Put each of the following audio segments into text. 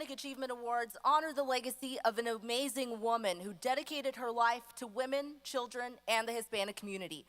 Hispanic Achievement Awards honor the legacy of an amazing woman who dedicated her life to women, children, and the Hispanic community.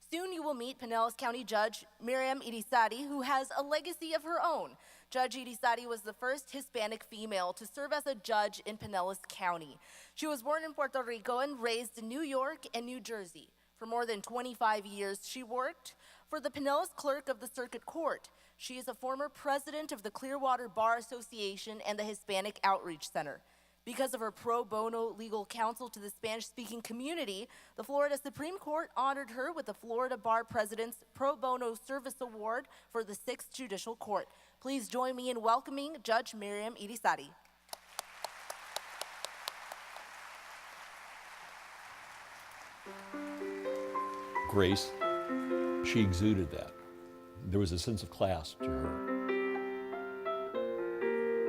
Soon you will meet Pinellas County Judge Myriam Irizarry, who has a legacy of her own. Judge Irizarry was the first Hispanic female to serve as a judge in Pinellas County. She was born in Puerto Rico and raised in New York and New Jersey. For more than 25 years, she worked for the Pinellas Clerk of the Circuit Court. She is a former president of the Clearwater Bar Association and the Hispanic Outreach Center. Because of her pro bono legal counsel to the Spanish-speaking community, the Florida Supreme Court honored her with the Florida Bar President's Pro Bono Service Award for the 6th Judicial Court. Please join me in welcoming Judge Myriam Irizarry. Grace, she exuded that. There was a sense of class to her.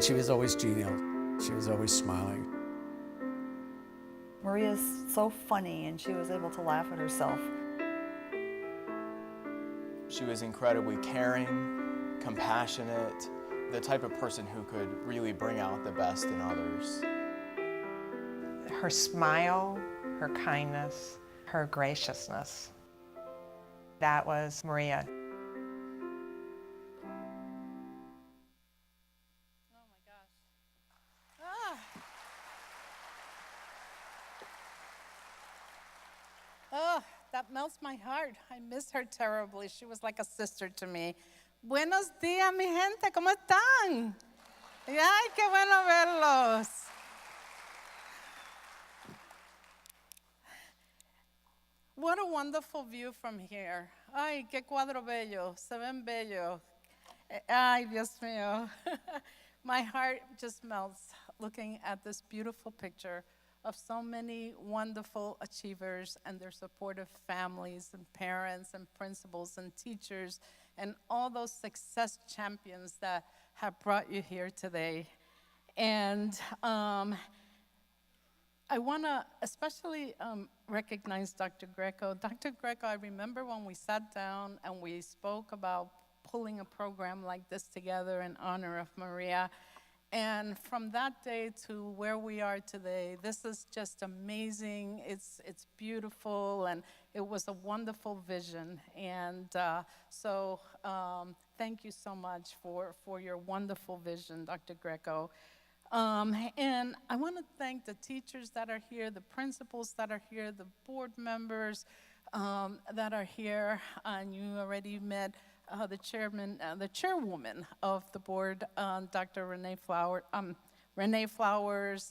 She was always genial. She was always smiling. Maria's so funny, and she was able to laugh at herself. She was incredibly caring, compassionate, the type of person who could really bring out the best in others. Her smile, her kindness, her graciousness. That was Maria. Oh, that melts my heart. I miss her terribly. She was like a sister to me. Buenos días, mi gente. ¿Cómo están? Ay, qué bueno verlos. What a wonderful view from here. Ay, qué cuadro bello. Se ven bello. Ay, Dios mío. My heart just melts looking at this beautiful picture of so many wonderful achievers and their supportive families and parents and principals and teachers and all those success champions that have brought you here today. And I want to especially recognize Dr. Greco. Dr. Greco, I remember when we sat down and we spoke about pulling a program like this together in honor of Maria. And from that day to where we are today, this is just amazing. It's beautiful, and it was a wonderful vision. And so thank you so much for your wonderful vision, Dr. Greco. And I want to thank the teachers that are here, the principals that are here, the board members that are here. And you already met the chairwoman of the board, Dr. Renee Flowers,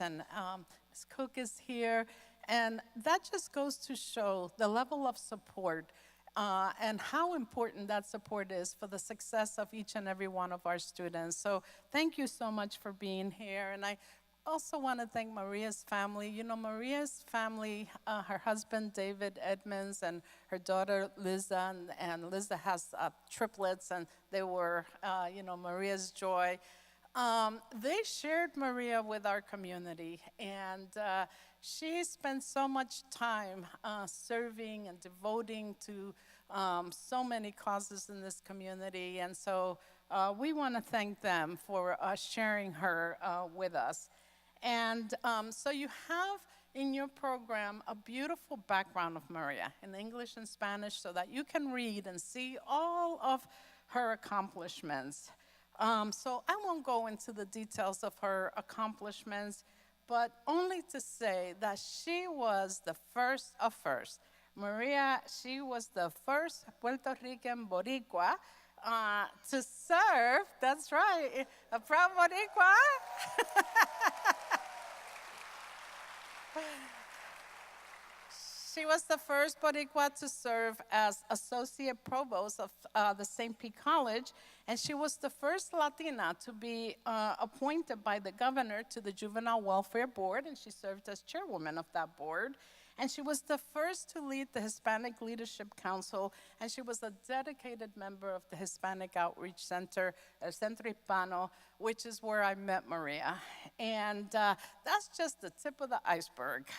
and Ms. Cook is here. And that just goes to show the level of support and how important that support is for the success of each and every one of our students. So thank you so much for being here. And I also want to thank Maria's family. You know, Maria's family, her husband, David Edmonds, and her daughter, Liza, and Liza has triplets, and they were, Maria's joy. They shared Maria with our community, and she spent so much time serving and devoting to so many causes in this community, and so we want to thank them for sharing her with us. And so you have in your program a beautiful background of Maria in English and Spanish so that you can read and see all of her accomplishments. So I won't go into the details of her accomplishments, but only to say that she was the first of first. Maria, she was the first Puerto Rican Boricua to serve, that's right, a proud Boricua. She was the first Boricua to serve as Associate Provost of the St. Pete College, and she was the first Latina to be appointed by the governor to the Juvenile Welfare Board, and she served as chairwoman of that board. And she was the first to lead the Hispanic Leadership Council, and she was a dedicated member of the Hispanic Outreach Center, El Centro Hispano, which is where I met Maria. And that's just the tip of the iceberg.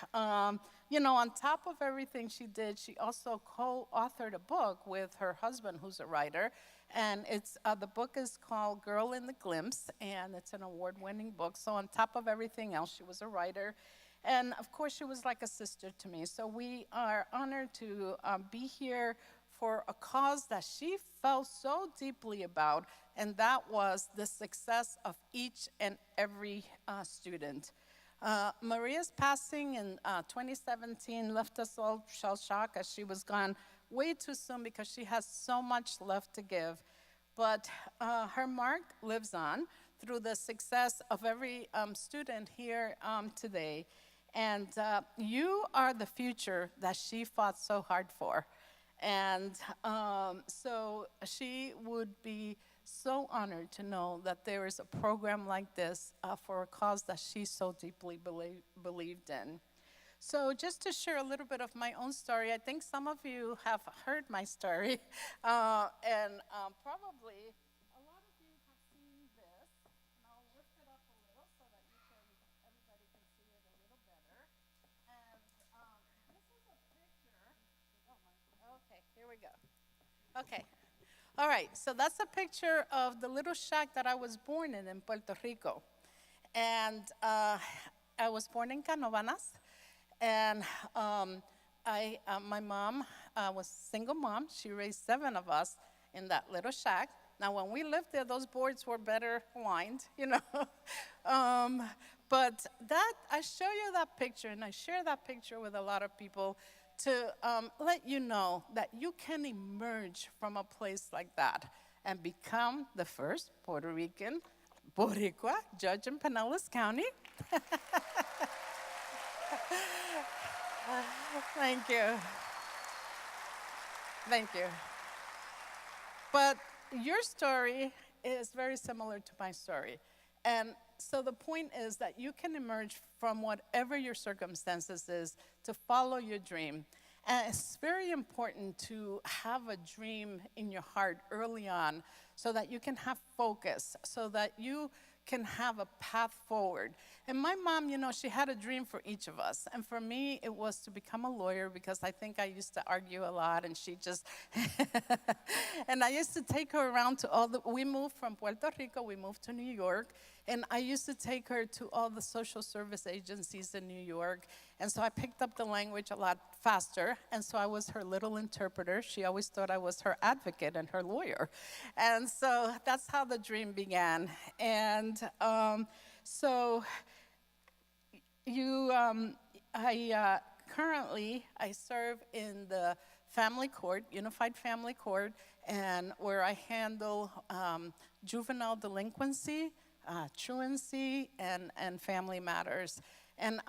you know, on top of everything she did, she also co-authored a book with her husband, who's a writer, and the book is called Girl in the Glimpse, and it's an award-winning book. So on top of everything else, she was a writer, and of course, she was like a sister to me. So we are honored to be here for a cause that she felt so deeply about, and that was the success of each and every student. Maria's passing in 2017 left us all shell-shocked, as she was gone way too soon because she has so much left to give. But her mark lives on through the success of every student here today. And you are the future that she fought so hard for. And so she would be so honored to know that there is a program like this for a cause that she so deeply believed in. So just to share a little bit of my own story, I think some of you have heard my story, and probably a lot of you have seen this, and I'll lift it up a little so that everybody can see it a little better. And this is a picture. Okay, here we go. Okay. All right, so that's a picture of the little shack that I was born in Puerto Rico. And I was born in Canovanas, and my mom was a single mom. She raised 7 of us in that little shack. Now, when we lived there, those boards were better lined, you know. But I show you that picture, and I share that picture with a lot of people to let you know that you can emerge from a place like that and become the first Puerto Rican Boricua judge in Pinellas County. Thank you. Thank you. But your story is very similar to my story. And so the point is that you can emerge from whatever your circumstances is to follow your dream. And it's very important to have a dream in your heart early on so that you can have focus, so that you can have a path forward. And my mom, you know, she had a dream for each of us. And for me, it was to become a lawyer because I think I used to argue a lot, and she just, and I used to take her around to we moved from Puerto Rico, we moved to New York, and I used to take her to all the social service agencies in New York. And so I picked up the language a lot faster, and so I was her little interpreter. She always thought I was her advocate and her lawyer. And so that's how the dream began. And so currently I serve in the family court, Unified Family Court, and where I handle juvenile delinquency, truancy, and family matters. And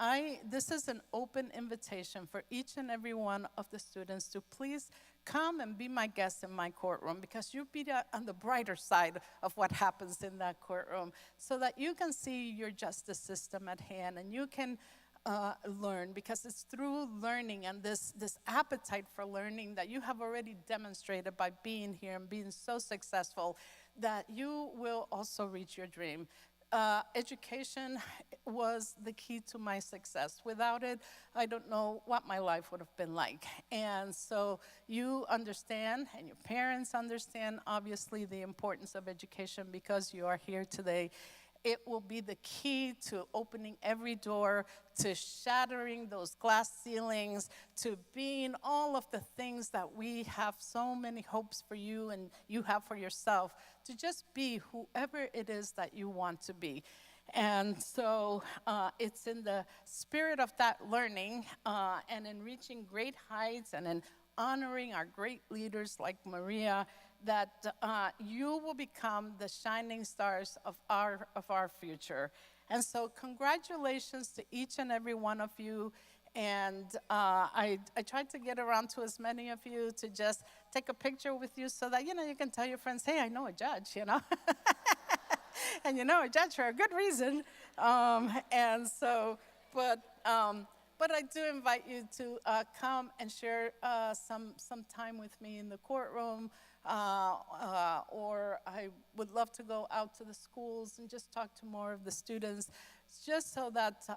this is an open invitation for each and every one of the students to please come and be my guest in my courtroom, because you'll be on the brighter side of what happens in that courtroom, so that you can see your justice system at hand and you can learn, because it's through learning and this appetite for learning that you have already demonstrated by being here and being so successful that you will also reach your dream. Education was the key to my success. Without it, I don't know what my life would have been like. And so you understand, and your parents understand, obviously, the importance of education because you are here today. It will be the key to opening every door, to shattering those glass ceilings, to being all of the things that we have so many hopes for you and you have for yourself, to just be whoever it is that you want to be. And so it's in the spirit of that learning and in reaching great heights and in honoring our great leaders like Maria that you will become the shining stars of our future. And so congratulations to each and every one of you. And I tried to get around to as many of you to just take a picture with you so that, you can tell your friends, hey, I know a judge, And you know a judge for a good reason. And so, but I do invite you to come and share some time with me in the courtroom, or I would love to go out to the schools and just talk to more of the students just so that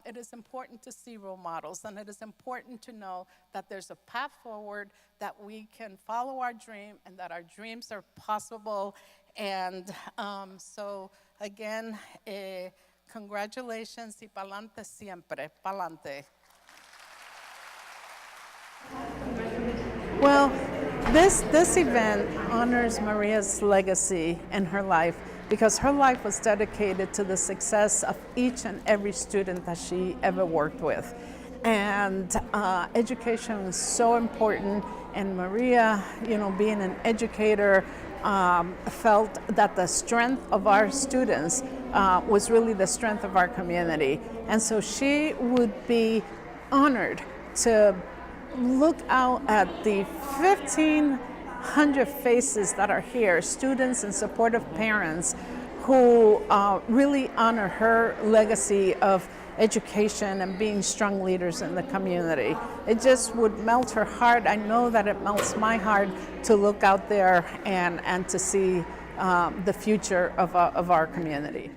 it is important to see role models, and it is important to know that there's a path forward, that we can follow our dream, and that our dreams are possible. And so again, congratulations, y pa'lante siempre, pa'lante. Well, this event honors Maria's legacy and her life, because her life was dedicated to the success of each and every student that she ever worked with. And education is so important, and Maria, being an educator, felt that the strength of our students was really the strength of our community. And so she would be honored to look out at the 1,500 faces that are here, students and supportive parents who really honor her legacy of education and being strong leaders in the community. It just would melt her heart. I know that it melts my heart to look out there and to see the future of our community.